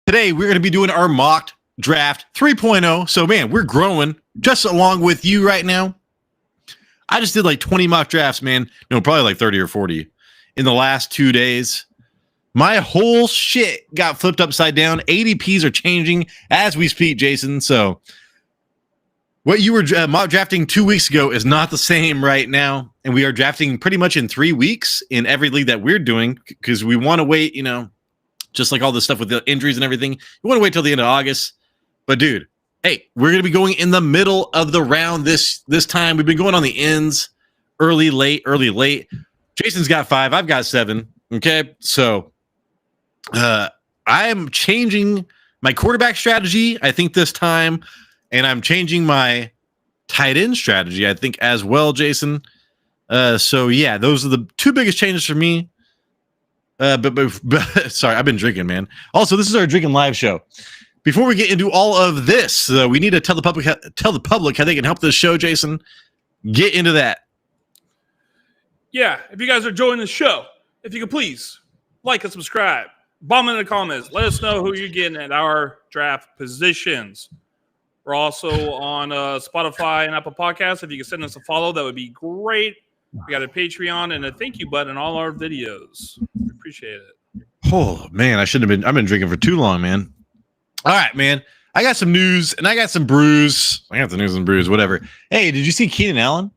Today, we're going to be doing our mock draft 3.0. So, man, we're growing just along with you right now. I just did like 20 mock drafts, man. No, probably like 30 or 40 in the last 2 days. My whole shit got flipped upside down. ADPs are changing as we speak, Jason. So, what you were mock drafting 2 weeks ago is not the same right now. And we are drafting pretty much in 3 weeks in every league that we're doing because we want to wait, just like all this stuff with the injuries and everything. You want to wait till the end of August. But, dude, hey, we're going to be going in the middle of the round this time. We've been going on the ends, early, late. Jason's got 5. I've got 7. Okay, so I am changing my quarterback strategy, I think, this time. And I'm changing my tight end strategy, I think, as well, Jason. So, yeah, those are the 2 biggest changes for me. But sorry, I've been drinking, man. Also, this is our drinking live show. Before we get into all of this, we need to tell the public how they can help this show, Jason. Get into that. Yeah, if you guys are enjoying the show, if you could please like and subscribe. Bomb in the comments. Let us know who you're getting at our draft positions. We're also on Spotify and Apple Podcasts. If you can send us a follow, that would be great. We got a Patreon and a thank you button in all our videos. We appreciate it. Oh, man, I've been drinking for too long, man. All right, man. I got some news and I got some brews. I got the news and brews, whatever. Hey, did you see Keenan Allen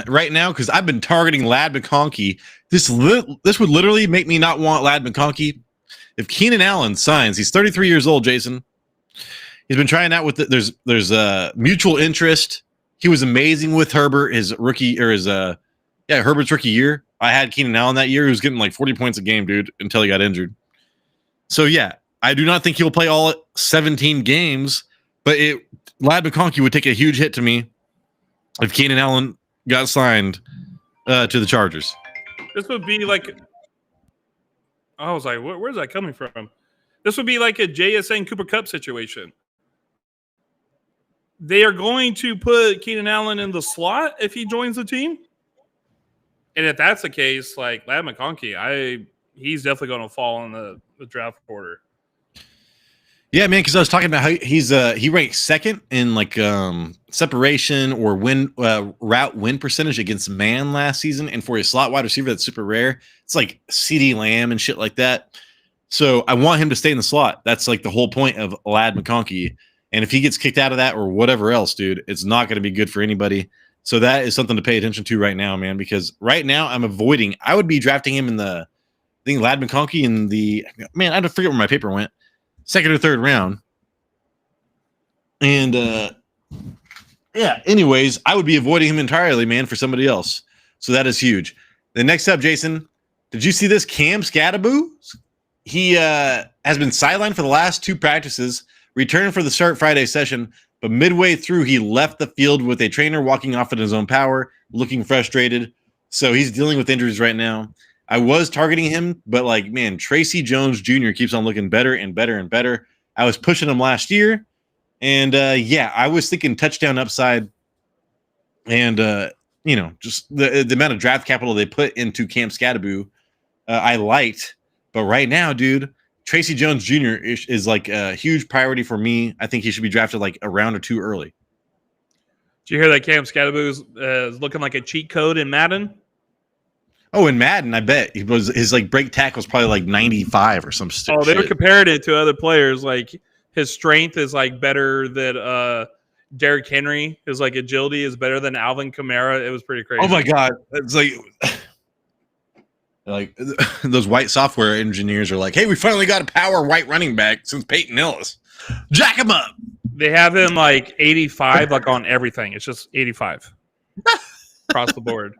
right now? Because I've been targeting Lad McConkey. This would literally make me not want Lad McConkey. If Keenan Allen signs, he's 33 years old, Jason. He's been trying out with there's mutual interest. He was amazing with Herbert, Herbert's rookie year. I had Keenan Allen that year. He was getting like 40 points a game, dude, until he got injured. So yeah, I do not think he'll play all 17 games, but Lad McConkey would take a huge hit to me if Keenan Allen got signed to the Chargers. This would be like, I was like, where's that coming from? This would be like a JSN Cooper Kupp situation. They are going to put Keenan Allen in the slot if he joins the team. And if that's the case, like Lad McConkey, he's definitely going to fall in the draft order. Yeah, man, because I was talking about how he ranked second in like separation or route win percentage against man last season, and for a slot wide receiver, that's super rare. It's like CeeDee Lamb and shit like that. So I want him to stay in the slot. That's like the whole point of Lad McConkey. And if he gets kicked out of that or whatever else, dude, it's not going to be good for anybody. So that is something to pay attention to right now, man, because right now I would be drafting him in I think Lad McConkey in I don't forget where my paper went, 2nd or 3rd round. And yeah, anyways, I would be avoiding him entirely, man, for somebody else. So that is huge. The next up, Jason, did you see this? Cam Scattaboo? He has been sidelined for the last 2 practices, returned for the start Friday session, but midway through, he left the field with a trainer walking off in his own power, looking frustrated. So he's dealing with injuries right now. I was targeting him, but like, man, Tracy Jones Jr. keeps on looking better and better and better. I was pushing him last year, and yeah, I was thinking touchdown upside, and just the amount of draft capital they put into Cam Scattaboo, I liked. But right now, dude, Tracy Jones Jr. is like a huge priority for me. I think he should be drafted like a round or 2 early. Did you hear that Cam Scattaboo is looking like a cheat code in Madden? Oh, in Madden, I bet his like break tackle was probably like 95 or some shit. Oh, they were comparing it to other players. Like his strength is like better than Derrick Henry. His like agility is better than Alvin Kamara. It was pretty crazy. Oh my god, it's like those white software engineers are like, hey, we finally got a power white running back since Peyton Hillis. Jack him up. They have him like 85, like on everything. It's just 85 across the board.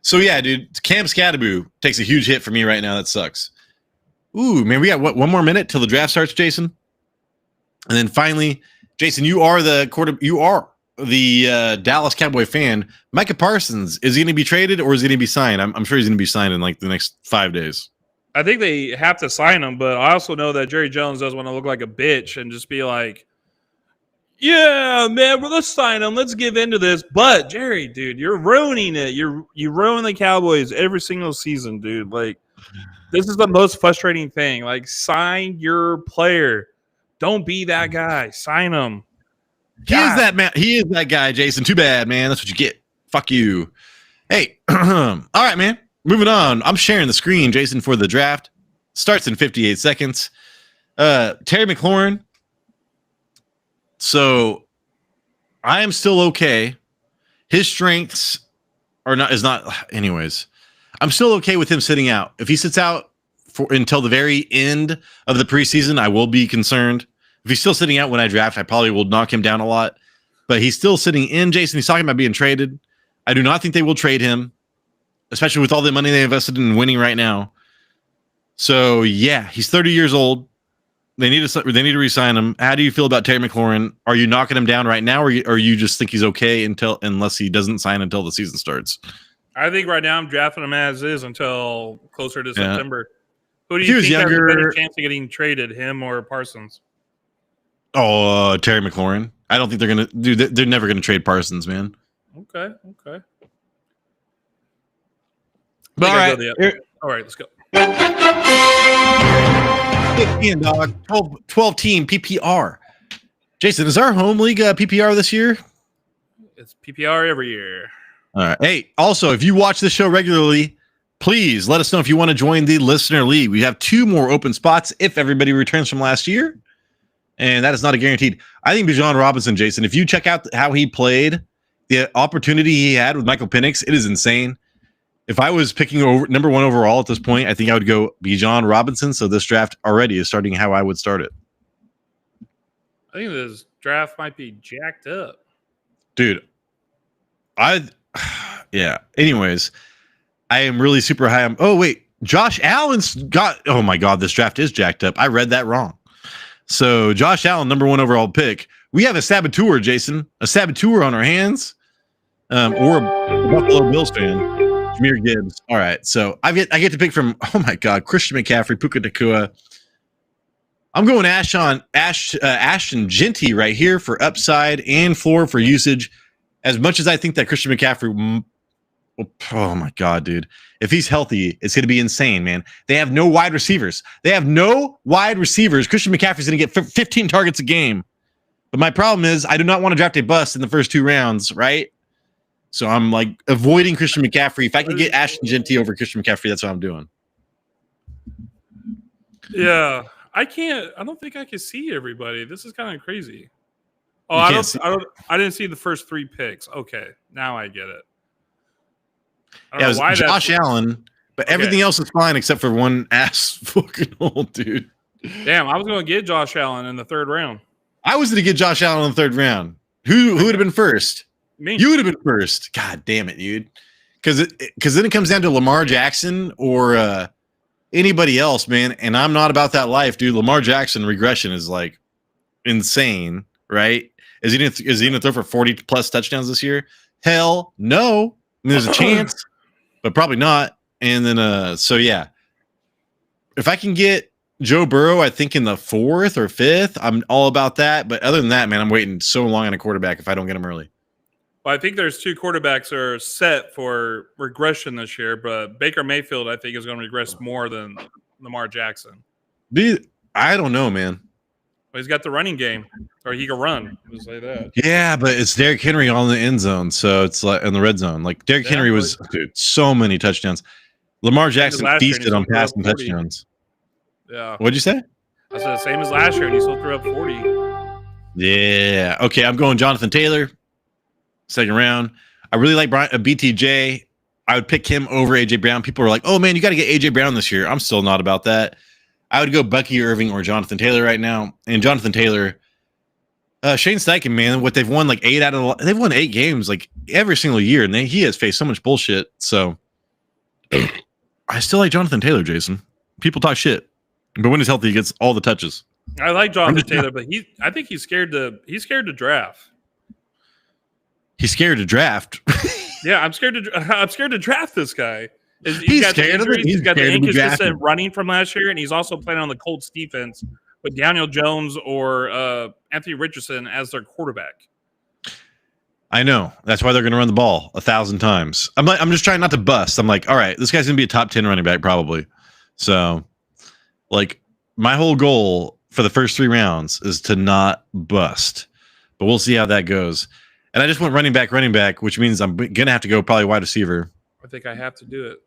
So yeah, dude, Cam Scattaboo takes a huge hit for me right now. That sucks. Ooh, man, we got one more minute till the draft starts, Jason. And then finally, Jason, you are the Dallas Cowboy fan. Micah Parsons, is he going to be traded or is he going to be signed? I'm sure he's going to be signed in like the next 5 days. I think they have to sign him, but I also know that Jerry Jones does want to look like a bitch and just be like, yeah, man, well, let's sign him. Let's give into this. But, Jerry, dude, you're ruining it. You ruin the Cowboys every single season, dude. Like, This is the most frustrating thing. Like, sign your player. Don't be that guy. Sign him. He is that man. He is that guy, Jason. Too bad, man. That's what you get. Fuck you. Hey, all right, man. Moving on. I'm sharing the screen, Jason, for the draft. Starts in 58 seconds. Terry McLaurin. So I am still okay. His strengths are not anyways. I'm still okay with him sitting out. If he sits out until the very end of the preseason, I will be concerned. If he's still sitting out when I draft, I probably will knock him down a lot. But he's still sitting in, Jason. He's talking about being traded. I do not think they will trade him, especially with all the money they invested in winning right now. So, yeah, he's 30 years old. They need to re-sign him. How do you feel about Terry McLaurin? Are you knocking him down right now, or you just think he's okay unless he doesn't sign until the season starts? I think right now I'm drafting him as is until closer to September. Who do you think has a better chance of getting traded, him or Parsons? Oh, Terry McLaurin. I don't think they're going to do that. They're never going to trade Parsons, man. Okay. But all right, let's go. 15, dog. 12 team PPR. Jason, is our home league PPR this year? It's PPR every year. All right. Hey, also, if you watch this show regularly, please let us know if you want to join the listener league. We have 2 more open spots if everybody returns from last year. And that is not a guaranteed. I think Bijan Robinson, Jason, if you check out how he played, the opportunity he had with Michael Penix, it is insane. If I was picking number 1 overall at this point, I think I would go Bijan Robinson. So this draft already is starting how I would start it. I think this draft might be jacked up. Dude, yeah. Anyways, I am really super high. Oh, wait. Josh Allen's got, oh my God, this draft is jacked up. I read that wrong. So Josh Allen, number 1 overall pick. We have a saboteur, Jason, a saboteur on our hands, or a Buffalo Bills fan, Jahmyr Gibbs. All right, so I get to pick from. Oh my God, Christian McCaffrey, Puka Nacua. I'm going Ashton Genty right here for upside and floor for usage. As much as I think that Christian McCaffrey, oh my God, dude. If he's healthy, it's going to be insane, man. They have no wide receivers. Christian McCaffrey's going to get 15 targets a game. But my problem is I do not want to draft a bust in the first 2 rounds, right? So I'm like avoiding Christian McCaffrey. If I can get Ashton Genty over Christian McCaffrey, that's what I'm doing. Yeah. I don't think I can see everybody. This is kind of crazy. Oh, I didn't see the first 3 picks. Okay. Now I get it. Yeah, it was Josh Allen, but everything else is fine except for one ass fucking old dude. Damn, I was going to get Josh Allen in the 3rd round. I was going to get Josh Allen in the 3rd round. Who would have been first? Me. You would have been first. God damn it, dude. Because then it comes down to Lamar Jackson or anybody else, man. And I'm not about that life, dude. Lamar Jackson regression is like insane, right? Is he gonna throw for 40 plus touchdowns this year? Hell no. I mean, there's a chance, but probably not. And then so yeah. If I can get Joe Burrow, I think in the 4th or 5th, I'm all about that. But other than that, man, I'm waiting so long on a quarterback if I don't get him early. Well, I think there's 2 quarterbacks that are set for regression this year, but Baker Mayfield, I think, is going to regress more than Lamar Jackson. Dude, I don't know, man. Well, he's got the running game, or he can run. Just say that. Yeah, but it's Derrick Henry all in the end zone, so it's like in the red zone. Like Derrick Henry was, dude, so many touchdowns. Lamar Jackson feasted on passing touchdowns. Yeah. What'd you say? I said the same as last year, and he still threw up 40. Yeah. Okay, I'm going Jonathan Taylor. 2nd round. I really like BTJ. I would pick him over AJ Brown. People are like, "Oh man, you got to get AJ Brown this year." I'm still not about that. I would go Bucky Irving or Jonathan Taylor right now. And Jonathan Taylor, Shane Steichen, man, what they've won like 8 they've won 8 games like every single year, and he has faced so much bullshit. So I still like Jonathan Taylor, Jason. People talk shit, but when he's healthy, he gets all the touches. I like Jonathan Taylor, but I think he's scared to draft. He's scared to draft. Yeah, I'm scared to draft this guy. He's scared of it. He's got the inconsistent running from last year, and he's also playing on the Colts defense with Daniel Jones or Anthony Richardson as their quarterback. I know. That's why they're going to run the ball 1,000 times. I'm just trying not to bust. I'm like, all right, this guy's going to be a top 10 running back probably. So, like, my whole goal for the first 3 rounds is to not bust, but we'll see how that goes. And I just went running back, which means I'm gonna have to go probably wide receiver. I think I have to do it.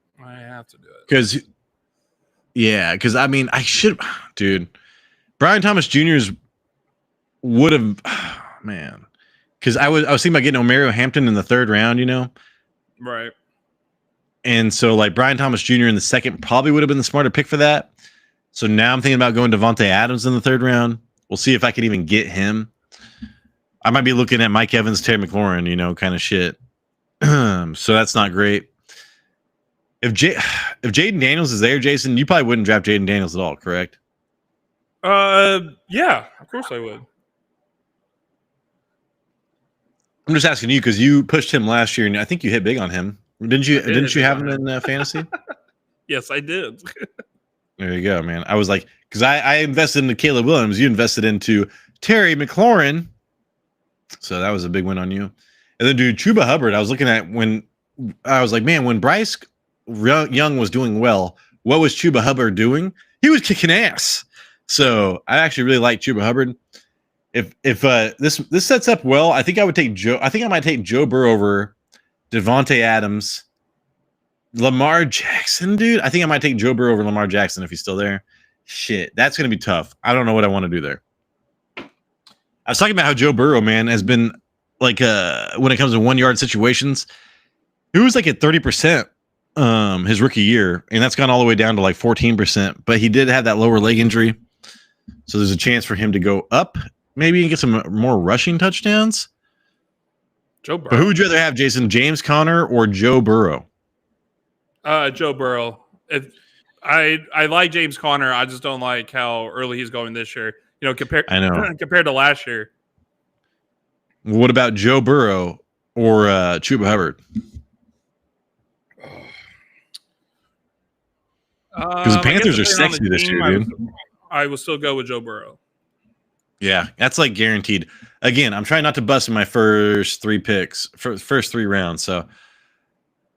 Because I mean, I should, dude. Brian Thomas Jr.'s would have, man. Because I was thinking about getting Omario Hampton in the 3rd round, Right. And so, like, Brian Thomas Jr. in the 2nd probably would have been the smarter pick for that. So now I'm thinking about going Devontae Adams in the 3rd round. We'll see if I could even get him. I might be looking at Mike Evans, Terry McLaurin, kind of shit. So that's not great. If Jaden Daniels is there, Jason, you probably wouldn't draft Jaden Daniels at all, correct? Yeah, of course I would. I'm just asking you because you pushed him last year, and I think you hit big on him. Didn't you? Didn't you have him in fantasy? Yes, I did. There you go, man. I was like, because I invested into Caleb Williams, you invested into Terry McLaurin, so that was a big win on you. And then, dude, Chuba Hubbard, I was looking at when I was like, man, when Bryce Young was doing well, what was Chuba Hubbard doing? He was kicking ass. So I actually really like Chuba Hubbard. If this sets up well, I think I would take Joe. I think I might take Joe Burrow over Devontae Adams, Lamar Jackson, dude. I think I might take Joe Burrow over Lamar Jackson if he's still there. Shit, that's gonna be tough. I don't know what I want to do there. I was talking about how Joe Burrow, man, has been like when it comes to 1-yard situations, he was like at 30% his rookie year, and that's gone all the way down to like 14%. But he did have that lower leg injury, so there's a chance for him to go up, maybe and get some more rushing touchdowns. Joe Burrow. But who would you rather have, Jason? James Conner or Joe Burrow? Joe Burrow. I like James Conner. I just don't like how early he's going this year. Compared to last year. What about Joe Burrow or Chuba Hubbard? Because the Panthers are sexy this year, dude. I will still go with Joe Burrow. Yeah, that's like guaranteed. Again, I'm trying not to bust in my first 3 picks, first 3 rounds. So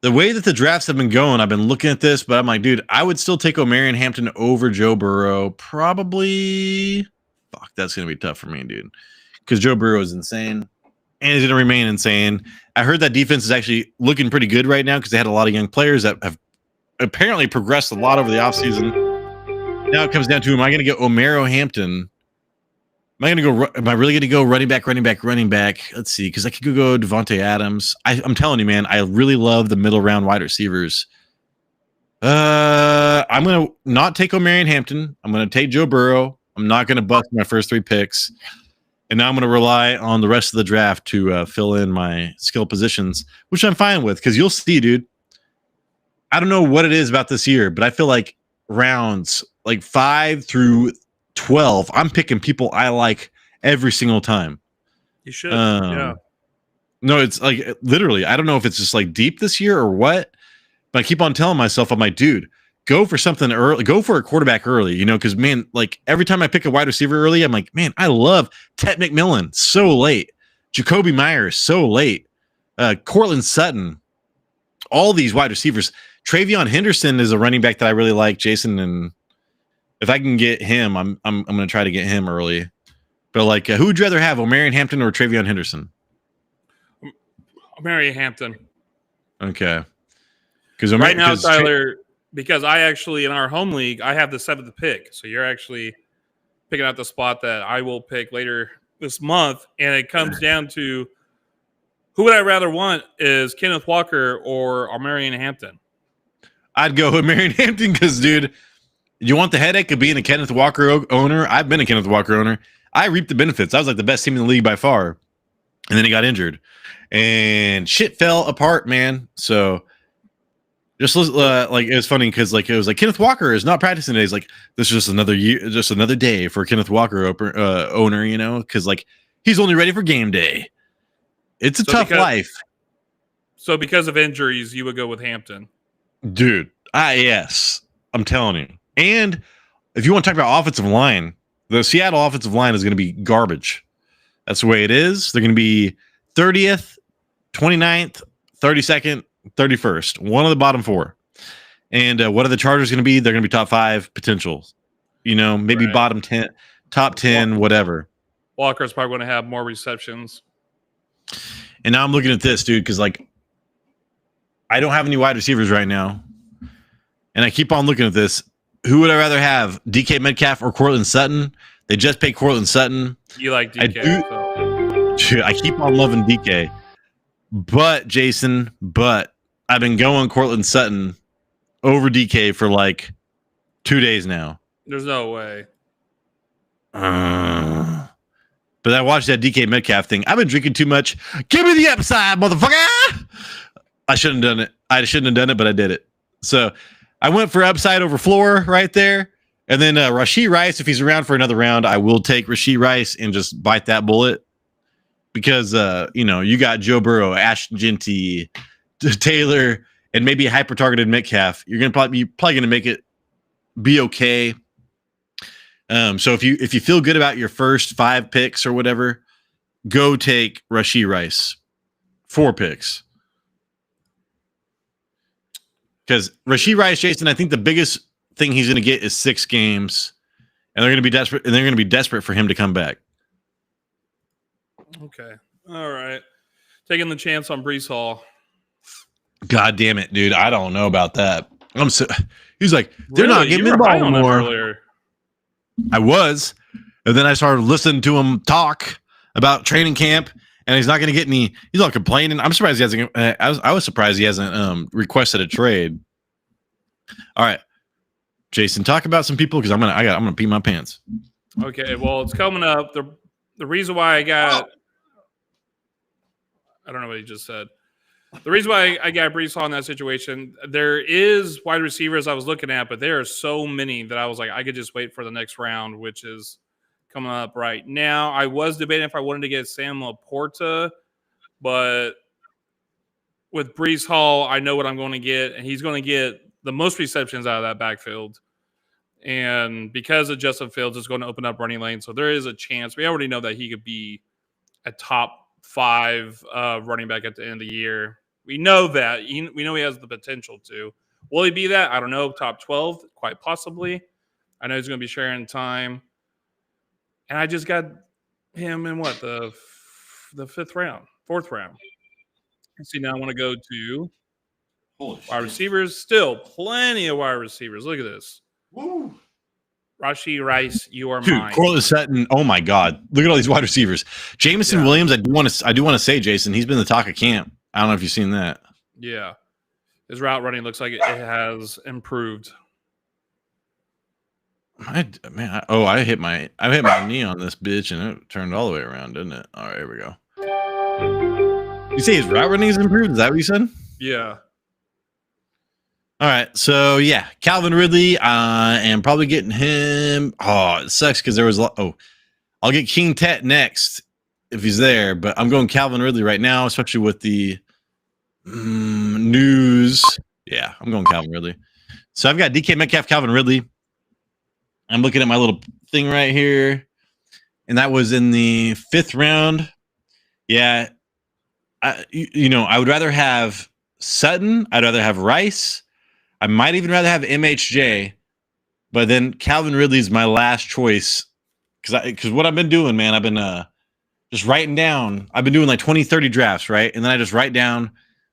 the way that the drafts have been going, I've been looking at this, but I'm like, dude, I would still take Omarion Hampton over Joe Burrow. Probably. Fuck, that's going to be tough for me, dude. Because Joe Burrow is insane. And he's going to remain insane. I heard that defense is actually looking pretty good right now because they had a lot of young players that have apparently progressed a lot over the offseason. Now it comes down to, am I going to get Omario Hampton? Am I really going to go running back? Let's see, because I could go Devontae Adams. I'm telling you, man, I really love the middle round wide receivers. I'm going to not take Omarion Hampton. I'm going to take Joe Burrow. I'm not going to bust my first 3 picks. And now I'm going to rely on the rest of the draft to fill in my skill positions, which I'm fine with because you'll see, dude. I don't know what it is about this year, but I feel like rounds like 5 through 12, I'm picking people I like every single time. You should. Yeah. No, it's like literally, I don't know if it's just like deep this year or what, but I keep on telling myself, I'm like, dude, go for something early, go for a quarterback early, because man, like every time I pick a wide receiver early, I'm like, man, I love Ted McMillan so late, Jacoby Myers so late, Cortland Sutton, all these wide receivers. Travion Henderson is a running back that I really like, Jason, and if I can get him, I'm going to try to get him early. But like, who would you rather have, Omarion Hampton or Travion Henderson? Omarion Hampton. Okay. Because right now, Tyler, because I actually in our home league, I have the 7th pick, so you're actually picking out the spot that I will pick later this month, and it comes down to who would I rather want is Kenneth Walker or Omarion Hampton. I'd go with Omarion Hampton because, dude, you want the headache of being a Kenneth Walker owner? I've been a Kenneth Walker owner. I reaped the benefits. I was like the best team in the league by far. And then he got injured. And shit fell apart, man. So just like it was funny because like it was like Kenneth Walker is not practicing today. He's like, this is just another year, just another day for Kenneth Walker owner, because like he's only ready for game day. It's a tough life. So because of injuries, you would go with Hampton. Dude, yes. I'm telling you. And if you want to talk about offensive line, the Seattle offensive line is going to be garbage. That's the way it is. They're going to be 30th, 29th, 32nd, 31st. One of the bottom 4. And what are the Chargers going to be? They're going to be top 5 potentials. Maybe Right. bottom 10, top 10, whatever. Walker's probably going to have more receptions. And now I'm looking at this, dude, because I don't have any wide receivers right now. And I keep on looking at this. Who would I rather have, DK Metcalf or Courtland Sutton? They just paid Courtland Sutton. You like DK. I keep on loving DK. But, Jason, I've been going Courtland Sutton over DK for 2 days now. There's no way. But I watched that DK Metcalf thing. I've been drinking too much. Give me the upside, motherfucker! I shouldn't have done it. But I did it. So I went for upside over floor right there. And then Rashee Rice, if he's around for another round, I will take Rashee Rice and just bite that bullet. Because, you got Joe Burrow, Ashton Genty, Taylor, and maybe a hyper-targeted Metcalf. You're probably going to make it be okay. So if you feel good about your first 5 picks or whatever, go take Rashee Rice. 4 picks. Because Rashee Rice, Jason, I think the biggest thing he's going to get is 6 games, and they're going to be desperate. And they're going to be desperate for him to come back. Okay, all right. Taking the chance on Brees Hall. God damn it, dude! I don't know about that. He's like, they're Really? not giving You me the were high ball on him anymore. earlier. I was, and then I started listening to him talk about training camp, and he's not going to get any. He's all complaining. I'm surprised he hasn't. I was surprised he hasn't requested a trade. All right, Jason, talk about some people because I'm gonna pee my pants. Okay, well, it's coming up. The reason why I got, I don't know what he just said. The reason why I got Brees Hall in that situation, there is wide receivers I was looking at, but there are so many that I was like, I could just wait for the next round, which is coming up right now. I was debating if I wanted to get Sam Laporta, but with Brees Hall, I know what I'm going to get, and he's going to get the most receptions out of that backfield. And because of Justin Fields, it's going to open up running lanes, so there is a chance. We already know that he could be a top 5 running back at the end of the year. We know that. We know he has the potential to. Will he be that? I don't know. Top 12? Quite possibly. I know he's going to be sharing time. And I just got him in the 5th round, 4th round. See, now I want to go to wide receivers. Still plenty of wide receivers. Look at this. Woo. Rashee Rice, you are Dude, mine. Courtland Sutton. Oh my God! Look at all these wide receivers. Jameson Williams. I do want to say, Jason. He's been the talk of camp. I don't know if you've seen that. Yeah, his route running looks like it has improved. I hit my knee on this bitch and it turned all the way around, didn't it? All right, here we go. You say his route running has improved? Is that what you said? Yeah. All right, so yeah, Calvin Ridley. I am probably getting him. Oh, it sucks because there was. I'll get King Tet next if he's there, but I'm going Calvin Ridley right now, especially with the news. Yeah, I'm going Calvin Ridley. So I've got DK Metcalf, Calvin Ridley. I'm looking at my little thing right here, and that was in the 5th round. Yeah, I would rather have Sutton. I'd rather have Rice. I might even rather have MHJ, but then Calvin Ridley's my last choice because what I've been doing, man, I've been just writing down. I've been doing like 20, 30 drafts, right? And then I just write down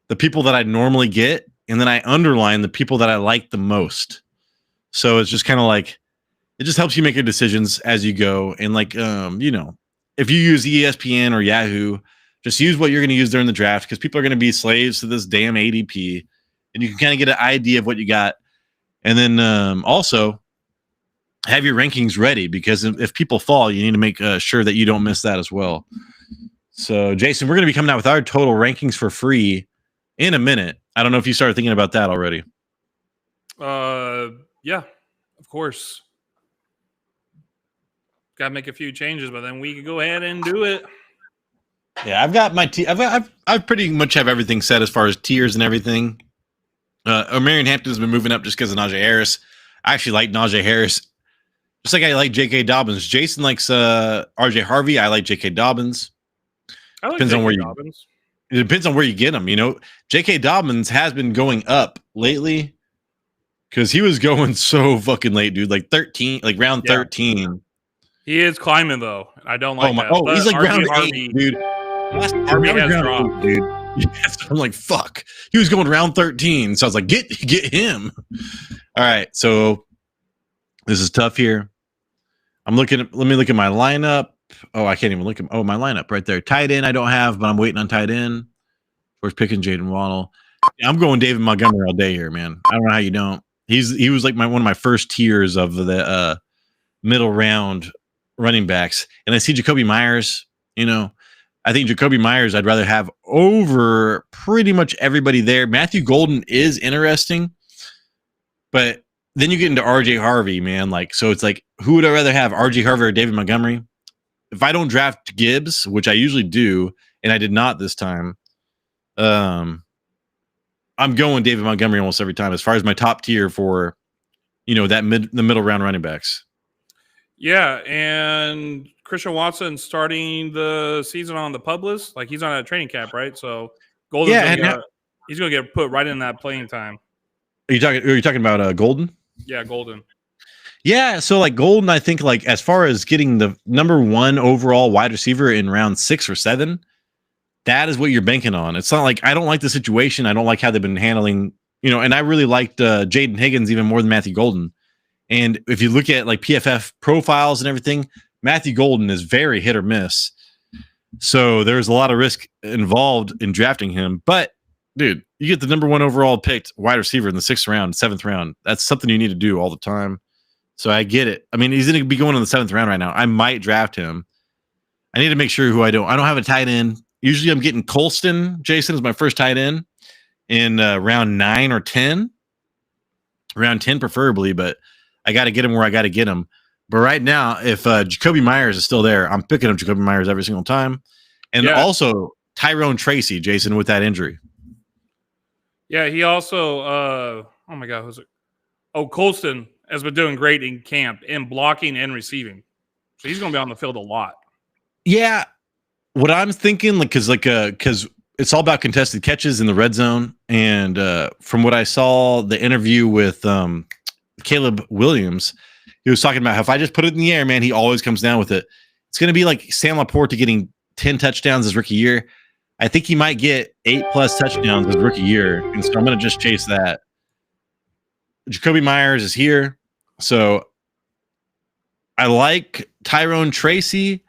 the people that I normally get, and then I underline the people that I like the most. So it's just kind of like, it just helps you make your decisions as you go. And if you use ESPN or Yahoo, just use what you're going to use during the draft because people are going to be slaves to this damn ADP. And you can kind of get an idea of what you got. And then also have your rankings ready because if people fall, you need to make sure that you don't miss that as well. So, Jason, we're going to be coming out with our total rankings for free in a minute. I don't know if you started thinking about that already. Yeah, of course. Got to make a few changes, but then we can go ahead and do it. Yeah, I've got my I pretty much have everything set as far as tiers and everything. Marion Hampton's been moving up just because of Najee Harris. I actually like Najee Harris. Just like I like J.K. Dobbins. Jason likes R.J. Harvey. I like J.K. Dobbins. I like Depends on where Dobbins. It depends on where you get him. J.K. Dobbins has been going up lately. because he was going so fucking late, dude. Like 13, like round 13. He is climbing though. I don't like that. Oh, he's like RJ round Harvey, 8, dude. Harvey has dropped. Dude. Yes, I'm like, fuck. He was going round 13, so I was like, get him. All right, so this is tough here. Let me look at my lineup. Oh, I can't even look at my lineup right there. Tight end I don't have, but I'm waiting on tight end. We're picking Jaden Waddle. I'm going David Montgomery all day here, man. I don't know how you don't. He was like one of my first tiers of the middle round running backs. And I see Jacoby Myers, I think Jacoby Myers I'd rather have over pretty much everybody there. Matthew Golden is interesting, but then you get into RJ Harvey, man. Like, so it's like, who would I rather have, RJ Harvey or David Montgomery? If I don't draft Gibbs, which I usually do, and I did not this time, I'm going David Montgomery almost every time as far as my top tier for, the middle round running backs. Yeah, and Christian Watson starting the season on the pub list. Like, he's on a training camp, right? So Golden's he's going to get put right in that playing time. Are you talking about Golden? Yeah, Golden. Yeah, so like Golden, I think like as far as getting the number 1 overall wide receiver in round 6 or 7, that is what you're banking on. It's not like I don't like the situation. I don't like how they've been handling, and I really liked Jaden Higgins even more than Matthew Golden. And if you look at like PFF profiles and everything, Matthew Golden is very hit or miss. So there's a lot of risk involved in drafting him. But dude, you get the number 1 overall picked wide receiver in the 6th round, 7th round. That's something you need to do all the time. So I get it. I mean, he's going to be going in the 7th round right now. I might draft him. I need to make sure I don't have a tight end. Usually I'm getting Colston. Jason is my first tight end in round 9 or 10. Round 10 preferably, but I got to get him where I got to get him. But right now, if Jacoby Myers is still there, I'm picking up Jacoby Myers every single time. And also Tyrone Tracy, Jason, with that injury. Yeah, he also, oh my God, who's it? Oh, Colston has been doing great in camp in blocking and receiving. So he's going to be on the field a lot. Yeah. What I'm thinking, because it's all about contested catches in the red zone. And from what I saw, the interview with Caleb Williams, he was talking about how if I just put it in the air, man, he always comes down with it. It's going to be like Sam Laporte getting 10 touchdowns his rookie year. I think he might get 8+ touchdowns his rookie year. And so I'm going to just chase that. Jacoby Myers is here. So I like Tyrone Tracy,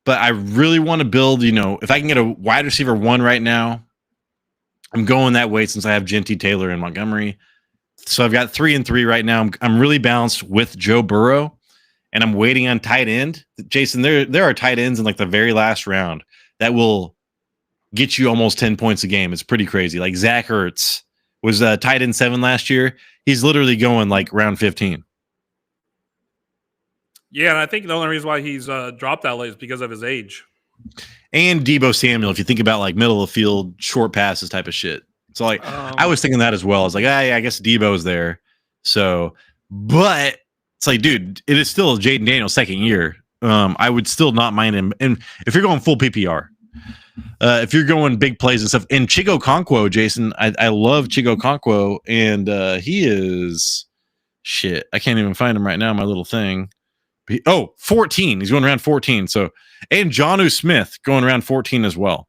but I really want to build, if I can get a wide receiver 1 right now, I'm going that way since I have Genty, Taylor, and Montgomery. So I've got 3 and 3 right now. I'm really balanced with Joe Burrow, and I'm waiting on tight end. Jason, there are tight ends in like the very last round that will get you almost 10 points a game. It's pretty crazy. Like Zach Ertz was tight end 7 last year. He's literally going like round 15. Yeah, and I think the only reason why he's dropped that late is because of his age. And Deebo Samuel, if you think about like middle of the field, short passes type of shit. So like I was thinking that as well. I was like, I guess Deebo's there. So, but it's like, dude, it is still Jaden Daniels' second year. I would still not mind him. And if you're going full PPR, if you're going big plays and stuff, and Chigo Okonkwo, Jason, I love Chigo Okonkwo, and he is shit. I can't even find him right now. My little thing. 14. He's going around 14. So, and Jonnu Smith going around 14 as well.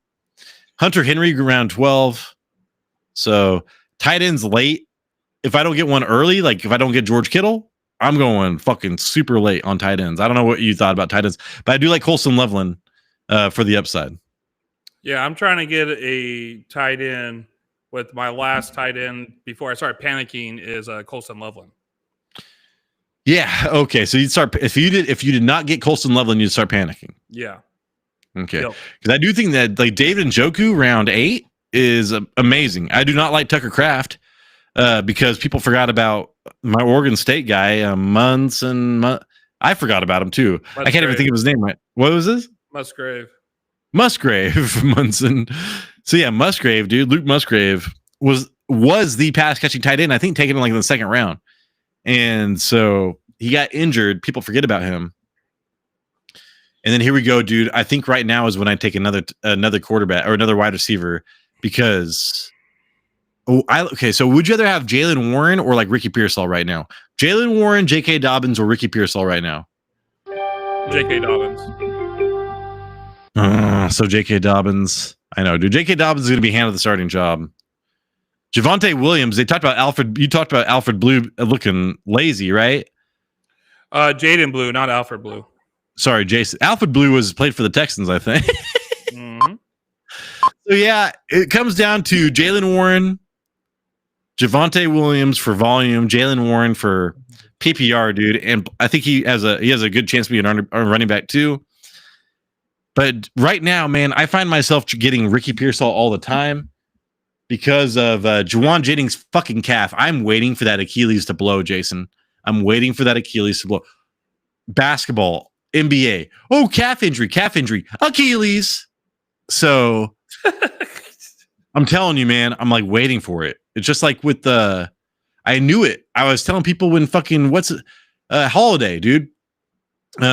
Hunter Henry around 12. So tight ends late. If I don't get one early, like if I don't get George Kittle, I'm going fucking super late on tight ends. I don't know what you thought about tight ends, but I do like Colston Loveland for the upside. Yeah, I'm trying to get a tight end with my last tight end before I start panicking is Colston Loveland. Yeah. Okay. So you'd start if you did not get Colston Loveland, you'd start panicking. Yeah. Okay. Because I do think that like David Njoku round 8 is amazing. I do not like Tucker Kraft because people forgot about my Oregon State guy Munson. I forgot about him too. Musgrave. I can't even think of his name right. What was this? Musgrave Munson. So yeah, Musgrave, dude. Luke Musgrave was the pass catching tight end. I think taken like in the 2nd round. And so he got injured. People forget about him. And then here we go, dude. I think right now is when I take another quarterback or another wide receiver because Okay, so would you rather have Jalen Warren or like Ricky Pearsall right now? Jalen Warren, J.K. Dobbins, or Ricky Pearsall right now? J.K. Dobbins. So J.K. Dobbins. I know, dude. J.K. Dobbins is going to be handed the starting job. Javonte Williams. They talked about Alfred. You talked about Alfred Blue looking lazy, right? Jaden Blue, not Alfred Blue. Sorry, Jason. Alfred Blue was played for the Texans, I think. Mm-hmm. So yeah, it comes down to Jalen Warren, Javonte Williams for volume, Jalen Warren for PPR, dude, and I think he has a good chance to be a running back too. But right now, man, I find myself getting Ricky Pearsall all the time because of Juwan Jennings' fucking calf. I'm waiting for that Achilles to blow, Jason. I'm waiting for that Achilles to blow. Basketball, NBA. Oh, calf injury, Achilles. So I'm telling you, man, I'm like waiting for it. It's just like with the, I knew it. I was telling people when fucking Holiday, dude,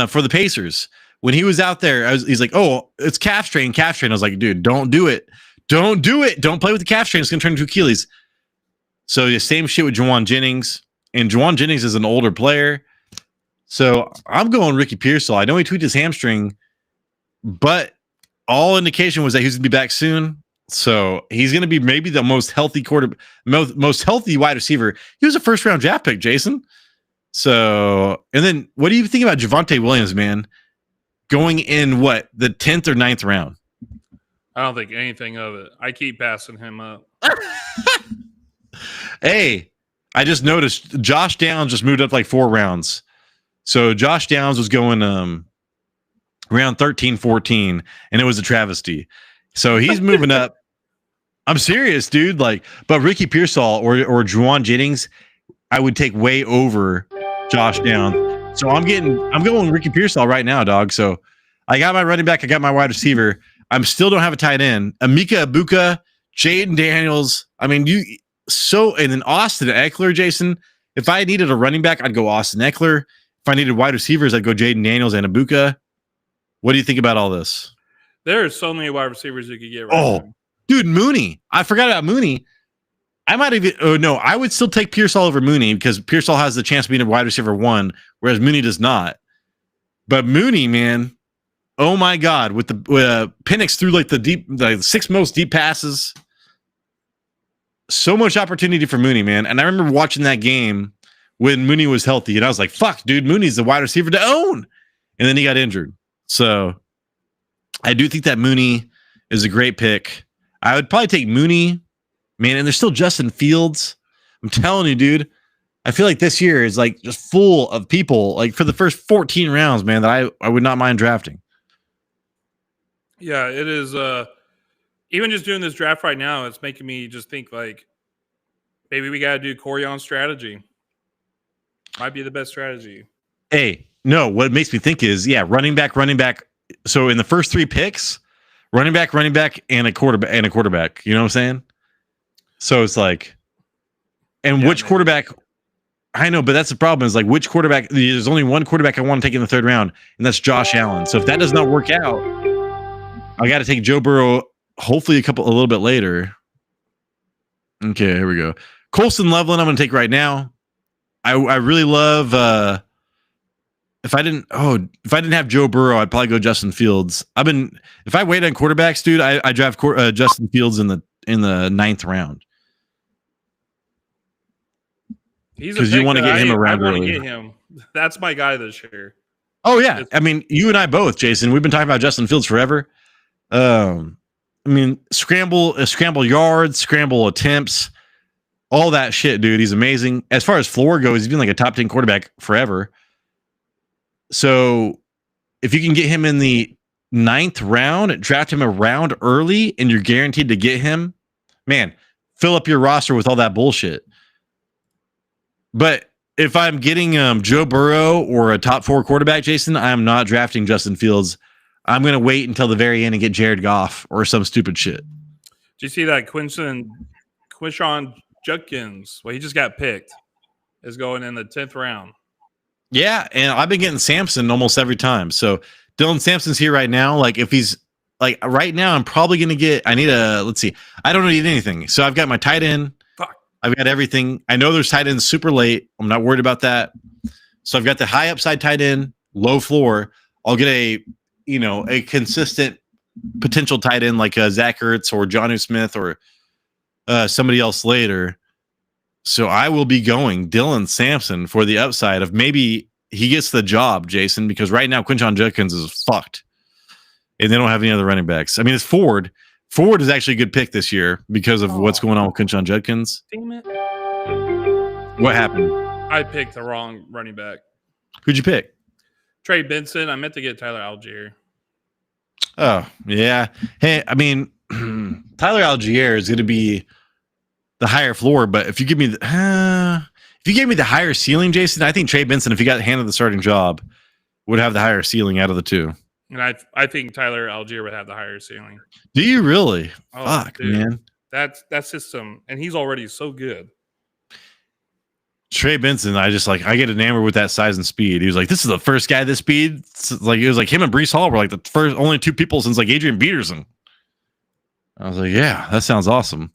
for the Pacers. When he was out there, he's like, oh, it's calf strain. I was like, dude, don't do it. Don't play with the calf strain. It's going to turn into Achilles. So the same shit with Juwan Jennings. And Juwan Jennings is an older player. So I'm going Ricky Pearsall. I know he tweaked his hamstring, but all indication was that he's going to be back soon. So he's going to be maybe the most healthy most healthy wide receiver. He was a first-round draft pick, Jason. So, and then what do you think about Javonte Williams, man? Going in the 10th or 9th round? I don't think anything of it. I keep passing him up. Hey, I just noticed Josh Downs just moved up like 4 rounds. So Josh Downs was going round 13, 14, and it was a travesty. So he's moving up. I'm serious, dude. Like, but Ricky Pearsall or Juwan Jennings, I would take way over Josh Downs. So I'm going Ricky Pearsall right now, dog. So I got my running back, I got my wide receiver. I'm still don't have a tight end. Emeka Egbuka, Jaden Daniels. I mean, and then Austin Eckler, Jason. If I needed a running back, I'd go Austin Eckler. If I needed wide receivers, I'd go Jaden Daniels and Egbuka. What do you think about all this? There are so many wide receivers you could get right now. Dude, Mooney. I forgot about Mooney. I would still take Pearsall over Mooney because Pearsall has the chance of being a wide receiver 1, whereas Mooney does not. But Mooney, man, oh my God, with the Penix threw like the 6 most deep passes. So much opportunity for Mooney, man. And I remember watching that game when Mooney was healthy, and I was like, fuck, dude, Mooney's the wide receiver to own. And then he got injured. So I do think that Mooney is a great pick. I would probably take Mooney. Man, and there's still Justin Fields. I'm telling you, dude. I feel like this year is like just full of people, like for the first 14 rounds, man, that I would not mind drafting. Yeah, it is. Even just doing this draft right now, it's making me just think like maybe we got to do Corian strategy. Might be the best strategy. Hey, no, what it makes me think is, running back. So in the first 3 picks, running back, and a quarterback. You know what I'm saying? So it's like, and which quarterback? I know, but that's the problem. Is like which quarterback? There's only one quarterback I want to take in the 3rd round, and that's Josh Allen. So if that does not work out, I got to take Joe Burrow. Hopefully, a little bit later. Okay, here we go. Colson Loveland, I'm going to take right now. I really love. If I didn't have Joe Burrow, I'd probably go Justin Fields. If I wait on quarterbacks, dude, I draft Justin Fields in the 9th round. Because you want to get him around early. Get him. That's my guy this year. Oh yeah, I mean, you and I both, Jason. We've been talking about Justin Fields forever. I mean, scramble yards, scramble attempts, all that shit, dude. He's amazing. As far as floor goes, he's been like a top 10 quarterback forever. So if you can get him in the 9th round, draft him a round early, and you're guaranteed to get him, man, fill up your roster with all that bullshit. But if I'm getting Joe Burrow or a top 4 quarterback, Jason, I'm not drafting Justin Fields. I'm going to wait until the very end and get Jared Goff or some stupid shit. Did you see that Quinshon Judkins? Well, he just got picked. Is going in the 10th round. Yeah, and I've been getting Sampson almost every time. So Dylan Sampson's here right now. Like if he's like right now, I'm probably going to get. Let's see. I don't need anything. So I've got my tight end. I've got everything. I know there's tight ends super late. I'm not worried about that. So I've got the high upside tight end, low floor. I'll get a consistent potential tight end like Zach Ertz or Jonnu Smith or somebody else later. So I will be going Dylan Sampson for the upside of maybe he gets the job, Jason, because right now Quinshon Judkins is fucked. And they don't have any other running backs. I mean, it's Ford. Ford is actually a good pick this year because of what's going on with Quinshon Judkins. Damn it. What happened? I picked the wrong running back. Who'd you pick? Trey Benson. I meant to get Tyler Algier. Oh, yeah. Hey, I mean, Tyler Algier is going to be the higher floor, but if you give me the higher ceiling, Jason, I think Trey Benson, if he got handed the starting job, would have the higher ceiling out of the two. And I think Tyler Algier would have the higher ceiling. Do you really? Oh, Fuck, dude. man. That's system, and he's already so good. Trey Benson, I get enamored with that size and speed. He was like, this is the first guy this speed. It was like him and Brees Hall were like the only two people since like Adrian Peterson. I was like, yeah, that sounds awesome.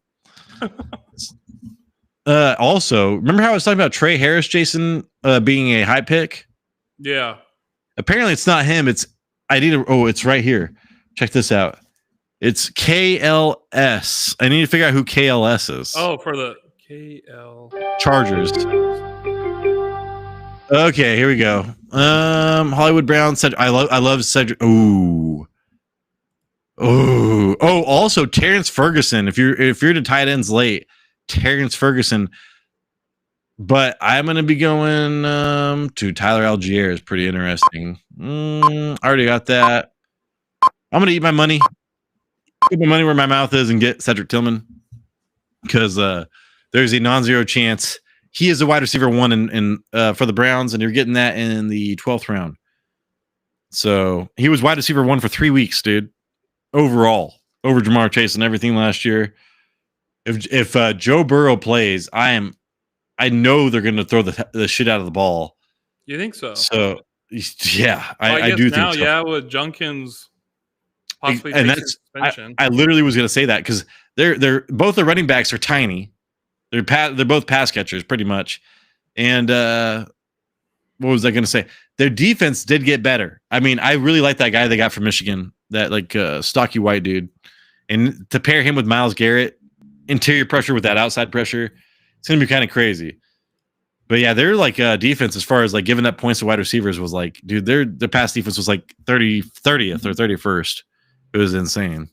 Also, remember how I was talking about Trey Harris, Jason, being a high pick? Yeah. Apparently it's not him. It's right here. Check this out. It's KLS. I need to figure out who KLS is. Oh, for the KL Chargers. Okay, here we go. Hollywood Brown said I love Cedric. Ooh. Oh, also Terrence Ferguson. If you're to tight ends late, Terrence Ferguson. But I'm gonna be going to Tyler Algier is pretty interesting. I already got that. I'm gonna eat my money. Put my money where my mouth is and get Cedric Tillman. Because there's a non-zero chance he is a wide receiver 1 in for the Browns, and you're getting that in the 12th round. So he was wide receiver 1 for 3 weeks, dude. Overall, over Jamar Chase and everything last year. If Joe Burrow plays, I know they're going to throw the shit out of the ball. You think so? So yeah, well, I do think so. Yeah, with Junkins possibly and facing suspension. I literally was going to say that because they're both the running backs are tiny. They're both pass catchers pretty much. And what was I going to say? Their defense did get better. I mean, I really like that guy they got from Michigan, that stocky white dude. And to pair him with Myles Garrett, interior pressure with that outside pressure, it's going to be kind of crazy. But yeah, their defense as far as giving up points to wide receivers was dude, their pass defense was 30th or 31st. It was insane.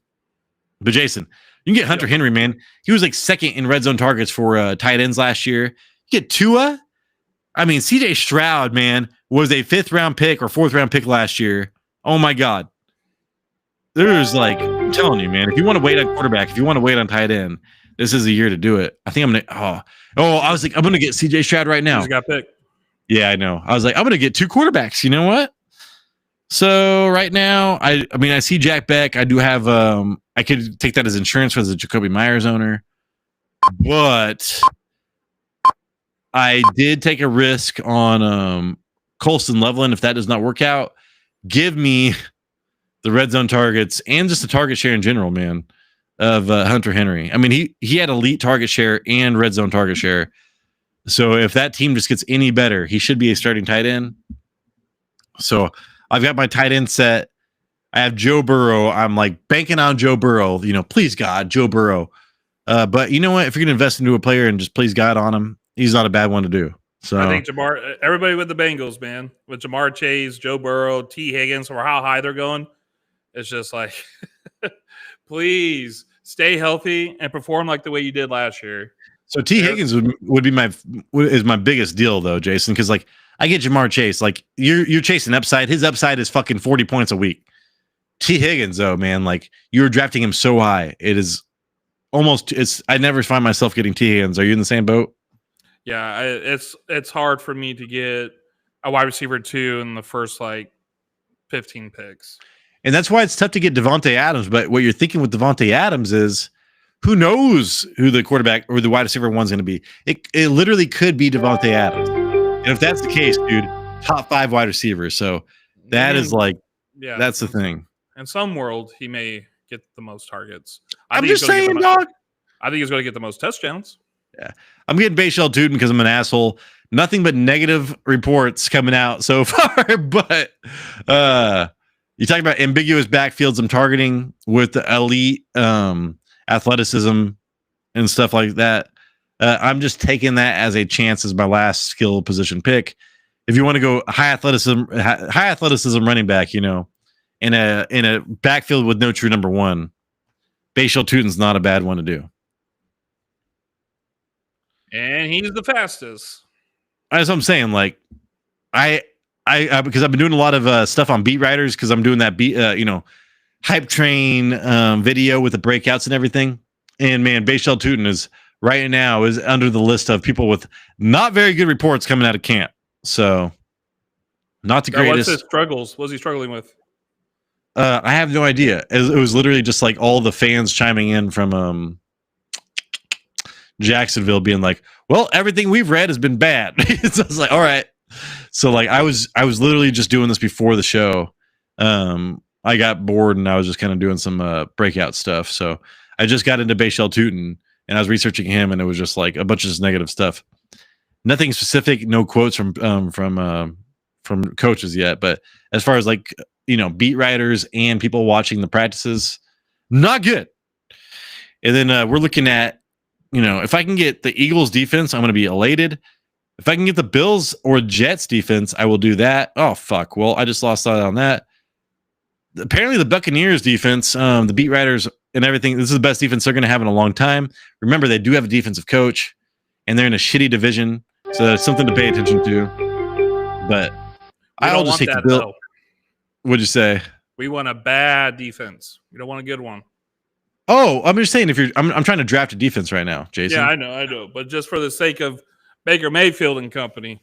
But Jason, you can get Hunter Henry, man. He was second in red zone targets for tight ends last year. You get Tua. I mean, CJ Stroud, man, was a 5th round pick or 4th round pick last year. Oh my God. There's I'm telling you, man, if you want to wait on quarterback, if you want to wait on tight end, this is a year to do it. I think I'm going to, I was I'm going to get CJ Stroud right now. He's got picked. Yeah, I know. I was I'm going to get 2 quarterbacks. You know what? So right now, I see Jack Beck. I do have, I could take that as insurance for the Jacoby Myers owner, but I did take a risk on Colston Loveland. If that does not work out, give me the red zone targets and just the target share in general, man, of Hunter Henry. I mean, he had elite target share and red zone target share. So if that team just gets any better, he should be a starting tight end. So I've got my tight end set. I have Joe Burrow. I'm banking on Joe Burrow. Please God, Joe Burrow. But you know what? If you're going to invest into a player and just please God on him, he's not a bad one to do. So I think everybody with the Bengals, man, with Jamar Chase, Joe Burrow, T. Higgins, or how high they're going, it's just please stay healthy and perform like the way you did last year. So T. Higgins would be my biggest deal though, Jason, because I get Jamar Chase. You're chasing upside. His upside is fucking 40 points a week. T. Higgins, though, man, you're drafting him so high. It is I never find myself getting T. Higgins. Are you in the same boat? Yeah, it's hard for me to get a wide receiver 2 in the first 15 picks. And that's why it's tough to get Devontae Adams. But what you're thinking with Devontae Adams is who knows who the quarterback or the wide receiver 1's going to be. It literally could be Devontae Adams. And if that's the case, dude, top 5 wide receivers. So that is that's the thing. In some world, he may get the most targets. I'm just saying, dog. I think he's going to get the most touchdowns. Yeah. I'm getting Bayshell Tootin because I'm an asshole. Nothing but negative reports coming out so far. But you talk about ambiguous backfields I'm targeting with the elite athleticism and stuff like that. I'm just taking that as a chance as my last skill position pick. If you want to go high athleticism running back, in a backfield with no true number one, Bayshell Tootin's not a bad one to do. And he's the fastest. That's what I'm saying. Like, I because I've been doing a lot of stuff on beat writers because I'm doing that hype train video with the breakouts and everything. And man, Bayshell Tootin is right now is under the list of people with not very good reports coming out of camp. So, not the greatest. What's his struggles? What was he struggling with? I have no idea. It was literally just like all the fans chiming in from Jacksonville being like, well, everything we've read has been bad. So I was like, all right. So like I was literally just doing this before the show. I got bored and I was just kind of doing some breakout stuff. So I just got into Bayshell Tootin and I was researching him and it was just like a bunch of just negative stuff. Nothing specific, no quotes from coaches yet, but as far as like, beat writers and people watching the practices, not good. And then we're looking at, if I can get the Eagles defense, I'm going to be elated. If I can get the Bills or Jets defense, I will do that. Oh, fuck. Well, I just lost out on that. Apparently the Buccaneers defense, the beat writers and everything, this is the best defense they're going to have in a long time. Remember, they do have a defensive coach and they're in a shitty division. So that's something to pay attention to. But I'll just take the Bill. What'd you say? We want a bad defense. We don't want a good one. Oh, I'm just saying I'm trying to draft a defense right now, Jason. Yeah, I know. But just for the sake of Baker Mayfield and company.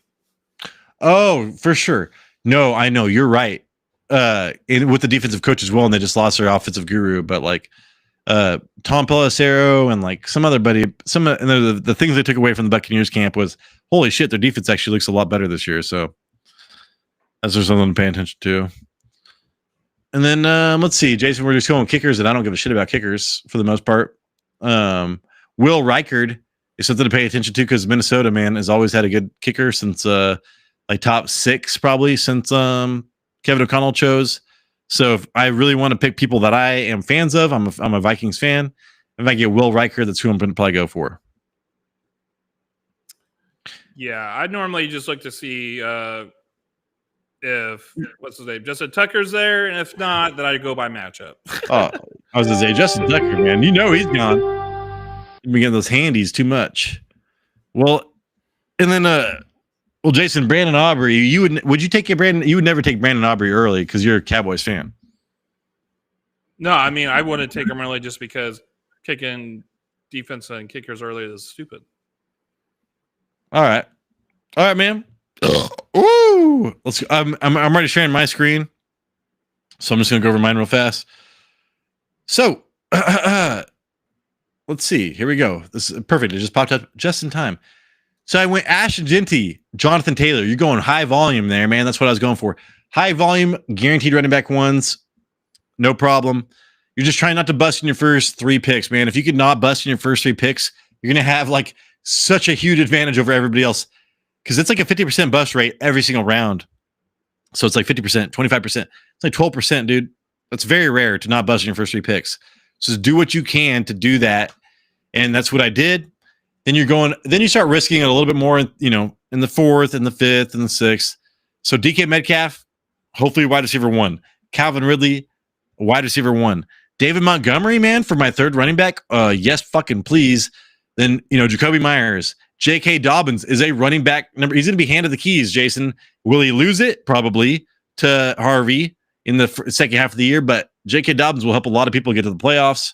Oh, for sure. No, I know. You're right. With the defensive coach as well, and they just lost their offensive guru, but like Tom Pelissero and like some other buddy, and the things they took away from the Buccaneers camp was, holy shit, their defense actually looks a lot better this year. So that's just something to pay attention to. And then let's see, Jason, we're just going with kickers, and I don't give a shit about kickers for the most part. Will Reichard is something to pay attention to because Minnesota, man, has always had a good kicker since like top 6 probably since Kevin O'Connell chose. So if I really want to pick people that I am fans of, I'm a Vikings fan. If I get Will Reichard, that's who I'm going to probably go for. Yeah, I'd normally just look to see if what's his name, Justin Tucker's there, and if not, then I'd go by matchup. Oh, I was gonna say Justin Tucker, man. He's gone. You've been getting those handies too much. Well, and then Jason, Brandon Aubrey, would you take Brandon? You would never take Brandon Aubrey early because you're a Cowboys fan. No, I mean I wouldn't take him early just because kicking defense and kickers early is stupid. All right, man. Ooh, let's. I'm already sharing my screen, so I'm just gonna go over mine real fast. So, let's see. Here we go. This is perfect. It just popped up just in time. So I went Ashton Jeanty, Jonathan Taylor. You're going high volume there, man. That's what I was going for. High volume, guaranteed running back ones, no problem. You're just trying not to bust in your first 3 picks, man. If you could not bust in your first 3 picks, you're gonna have like such a huge advantage over everybody else. Because it's like a 50% bust rate every single round. So it's like 50%, 25%. It's like 12%, dude. That's very rare to not bust in your first 3 picks. So do what you can to do that. And that's what I did. Then you start risking it a little bit more, in the 4th and the 5th and the 6th. So DK Metcalf, hopefully wide receiver 1. Calvin Ridley, wide receiver 1. David Montgomery, man, for my 3rd running back. Yes, fucking please. Then, Jacoby Myers. J.K. Dobbins is a running back number. He's going to be handed the keys, Jason. Will he lose it? Probably to Harvey in the second half of the year, but J.K. Dobbins will help a lot of people get to the playoffs.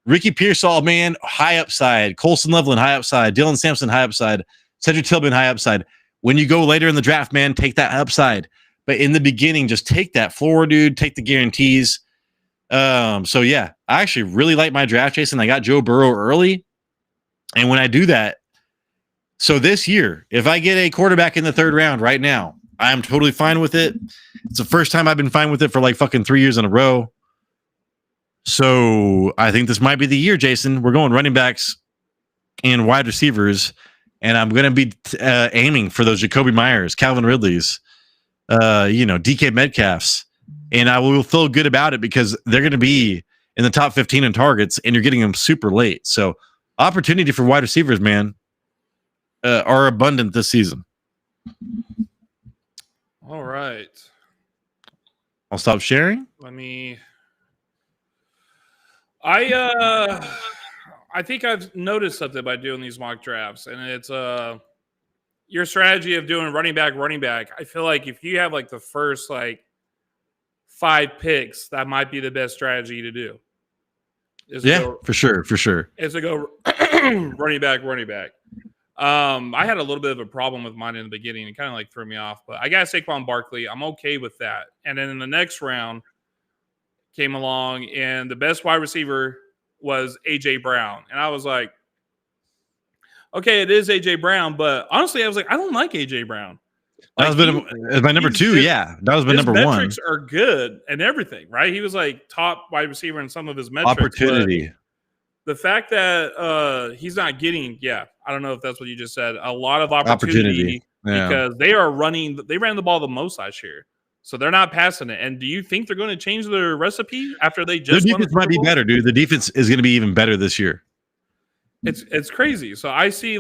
Ricky Pearsall, man, high upside. Colson Loveland, high upside. Dylan Sampson, high upside. Cedric Tillman, high upside. When you go later in the draft, man, take that upside. But in the beginning, just take that floor, dude. Take the guarantees. So, yeah, I actually really like my draft, Jason. I got Joe Burrow early. And when I do that, so this year, if I get a quarterback in the 3rd round right now, I'm totally fine with it. It's the first time I've been fine with it for like fucking 3 years in a row. So I think this might be the year, Jason. We're going running backs in wide receivers, and I'm going to be aiming for those Jacoby Myers, Calvin Ridleys, DK Metcalfs, and I will feel good about it because they're going to be in the top 15 in targets, and you're getting them super late. So opportunity for wide receivers, man, are abundant this season. All right. I'll stop sharing. I think I've noticed something by doing these mock drafts, and it's your strategy of doing running back. I feel like if you have like the first like 5 picks, that might be the best strategy to do. For sure. Is to go running back. I had a little bit of a problem with mine in the beginning. It kind of like threw me off, but I got Saquon Barkley. I'm okay with that. And then in the next round came along, and the best wide receiver was A.J. Brown. And I was like, okay, it is A.J. Brown, but honestly, I was like, I don't like A.J. Brown. That was my number 2. Yeah, that was my number 1. His metrics are good and everything, right? He was like top wide receiver in some of his metrics. Opportunity. The fact that he's not getting, I don't know if that's what you just said, a lot of opportunity. Because they ran the ball the most last year. So they're not passing it. And do you think they're going to change their recipe after they just their defense might be better, dude. The defense is going to be even better this year. It's crazy. So I see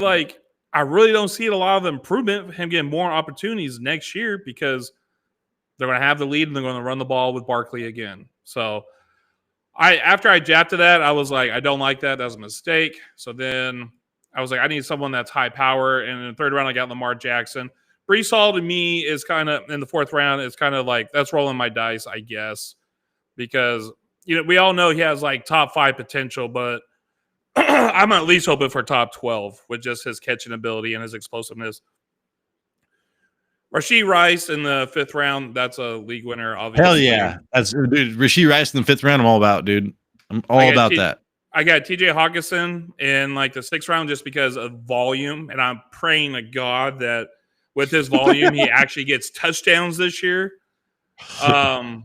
I really don't see a lot of improvement, him getting more opportunities next year because they're going to have the lead and they're going to run the ball with Barkley again. So after I drafted that, I was like, I don't like that. That was a mistake. So then I was like, I need someone that's high power. And in the 3rd round, I got Lamar Jackson. Brees Hall to me is kind of in the 4th round. It's kind of like that's rolling my dice, I guess, because we all know he has like top 5 potential, but I'm at least hoping for top 12 with just his catching ability and his explosiveness. Rashee Rice in the 5th round, that's a league winner, obviously. Hell yeah. Dude, Rashee Rice in the 5th round, I'm all about, dude. I'm all about that. I got TJ Hawkinson in like the 6th round just because of volume, and I'm praying to God that with his volume, he actually gets touchdowns this year. I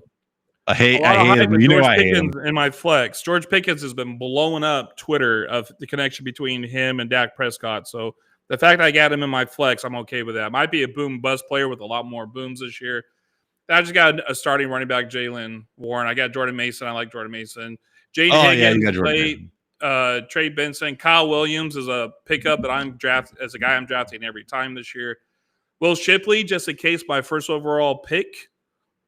hate him. You know I hate him. In my flex, George Pickens has been blowing up Twitter of the connection between him and Dak Prescott. So the fact I got him in my flex, I'm okay with that. Might be a boom bust player with a lot more booms this year. I just got a starting running back, Jalen Warren. I got Jordan Mason. I like Jordan Mason. Jaden Higgins, Trey Benson. Kyle Williams is a pickup that I'm drafting every time this year. Will Shipley, just in case my first overall pick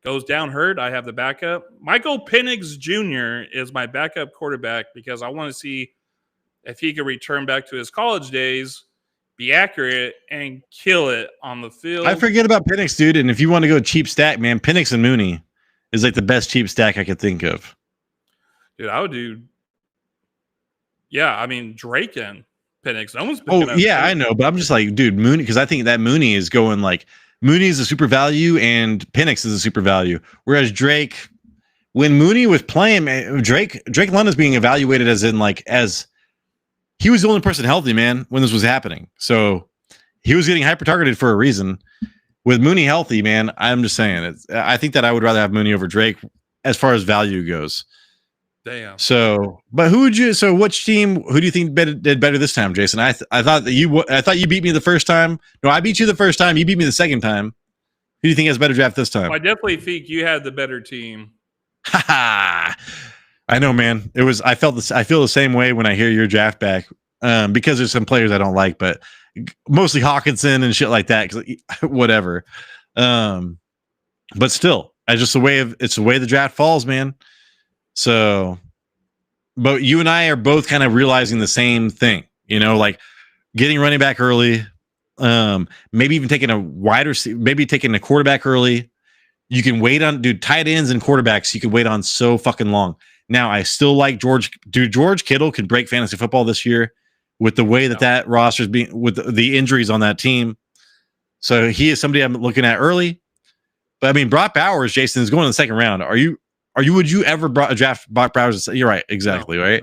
goes down hurt, I have the backup. Michael Penix Jr. is my backup quarterback because I want to see if he can return back to his college days, be accurate, and kill it on the field. I forget about Penix, dude. And if you want to go cheap stack, man, Penix and Mooney is like the best cheap stack I could think of. Dude, I would do. Yeah, I mean Drake and Penix. No one's. I know, but I'm just like, dude, Mooney, because I think that Mooney is going like Mooney is a super value and Penix is a super value. Whereas Drake, when Mooney was playing, Drake London's being evaluated as he was the only person healthy, man, when this was happening. So he was getting hyper targeted for a reason. With Mooney healthy, man, I'm just saying I think that I would rather have Mooney over Drake as far as value goes. Damn. So, but which team? Who do you think did better this time, Jason? I thought you beat me the first time. No, I beat you the first time. You beat me the second time. Who do you think has better draft this time? I definitely think you had the better team. I know, man. I feel the same way when I hear your draft back, because there's some players I don't like, but mostly Hawkinson and shit like that. Whatever. But still, it's the way the draft falls, man. So, but you and I are both kind of realizing the same thing, like getting running back early, maybe even taking a wide receiver, maybe taking a quarterback early. You can wait on, dude, tight ends and quarterbacks. You can wait on so fucking long. Now, I still like George Kittle can break fantasy football this year with the way that roster is being, with the injuries on that team. So he is somebody I'm looking at early. But I mean, Brock Bowers, Jason, is going in the 2nd round. Would you ever draft Brock Bowers? You're right. Exactly. No, right.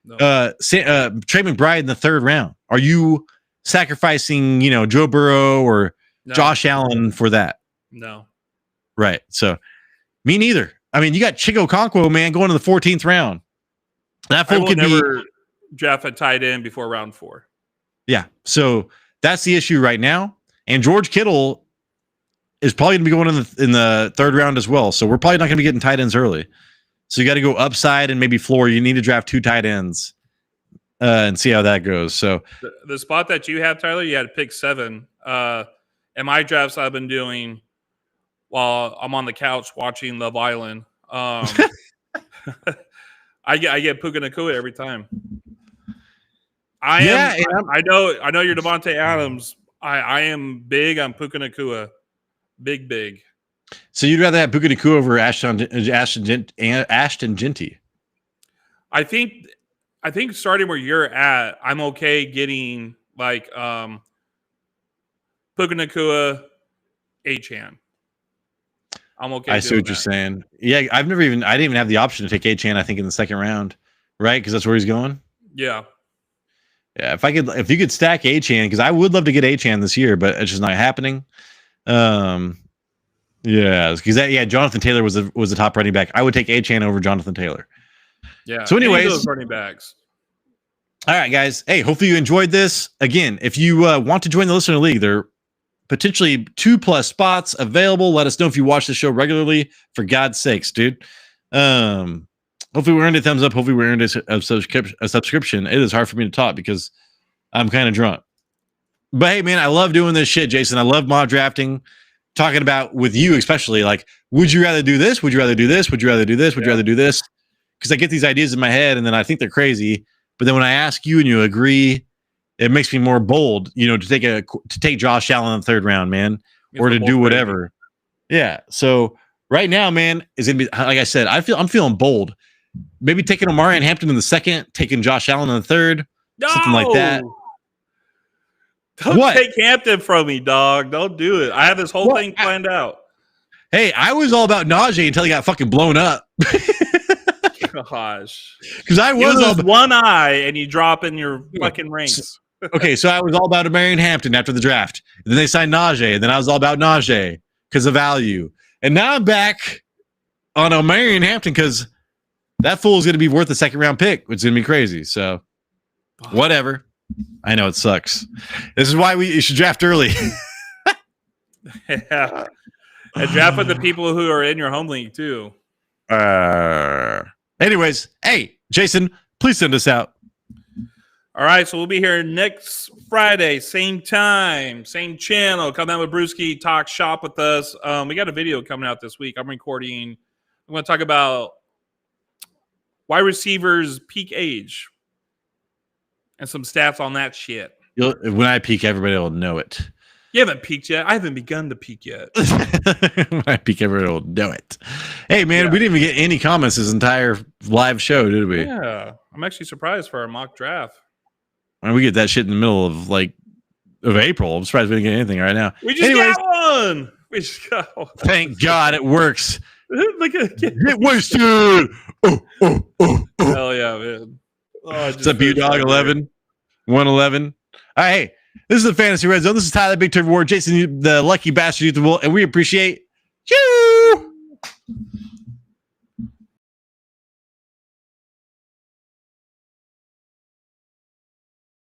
No. Trey McBride in the 3rd round. Are you sacrificing, Joe Burrow or Josh Allen for that? No. Right. So me neither. I mean, you got Chico Okonkwo, man, going to the 14th round. That fool could never draft a tight end before round 4. Yeah. So that's the issue right now. And George Kittle is probably going to be going in the third round as well. So we're probably not going to be getting tight ends early. So you got to go upside and maybe floor. You need to draft 2 tight ends and see how that goes. So the spot that you have, Tyler, you had to pick 7. In my drafts I've been doing while I'm on the couch watching Love Island, I get Puka Nacua every time. I know you're Devontae Adams. I am big on Puka Nacua. Big. So you'd rather have Puka Nacua over Ashton Genty? I think starting where you're at, I'm okay getting like Puka Nacua, Achane. I'm okay. I see what you're saying. Yeah, I didn't even have the option to take Achane, I think, in the second round, right? Because that's where he's going. Yeah. Yeah, if you could stack Achane, because I would love to get Achane this year, but it's just not happening. Yeah, because Jonathan Taylor was the top running back. I would take Achane over Jonathan Taylor. Yeah. So, anyways, those running backs. All right, guys. Hey, hopefully you enjoyed this. Again, if you want to join the Listener League, there are potentially 2+ spots available. Let us know if you watch the show regularly. For God's sakes, dude. Hopefully we earned a thumbs up. Hopefully we earned a subscription. It is hard for me to talk because I'm kind of drunk. But hey, man, I love doing this shit, Jason. I love mock drafting. Talking about with you, especially, like, would you rather do this? Would you rather do this? Would you rather do this? Would you rather do this? Because I get these ideas in my head and then I think they're crazy. But then when I ask you and you agree, it makes me more bold, to take Josh Allen in the third round, man, or to do whatever. Yeah. So right now, man, is gonna be, like I said, I'm feeling bold. Maybe taking Omari and Hampton in the second, taking Josh Allen in the third, something like that. Don't take Hampton from me, dog. Don't do it. I have this whole thing planned out. Hey, I was all about Najee until he got fucking blown up. Gosh, because I was one eye and you drop in your fucking ranks. Okay, so I was all about Omari and Hampton after the draft. And then they signed Najee, and then I was all about Najee because of value. And now I'm back on Omari and Hampton because that fool is going to be worth a second round pick, which is going to be crazy. So, whatever. I know it sucks. This is why you should draft early. Yeah. And draft with the people who are in your home league, too. Anyways, hey, Jason, please send us out. All right, so we'll be here next Friday, same time, same channel. Come down with Brewski, talk shop with us. We got a video coming out this week. I'm recording. I'm going to talk about wide receivers' peak age and some stats on that shit. When I peak, everybody will know it. You haven't peaked yet. I haven't begun to peak yet. When I peak, everybody will know it. Hey, man, we didn't even get any comments this entire live show, did we? Yeah. I'm actually surprised for our mock draft. And we get that shit in the middle of April. I'm surprised we didn't get anything right now. We just got one. We just got one. Thank God it works. Look at it works, dude. Oh. Hell yeah, man. What's up, you dog? 111. All right, hey, this is the Fantasy Red Zone. This is Tyler Big Turf Ward, Jason, the lucky bastard, and we appreciate you.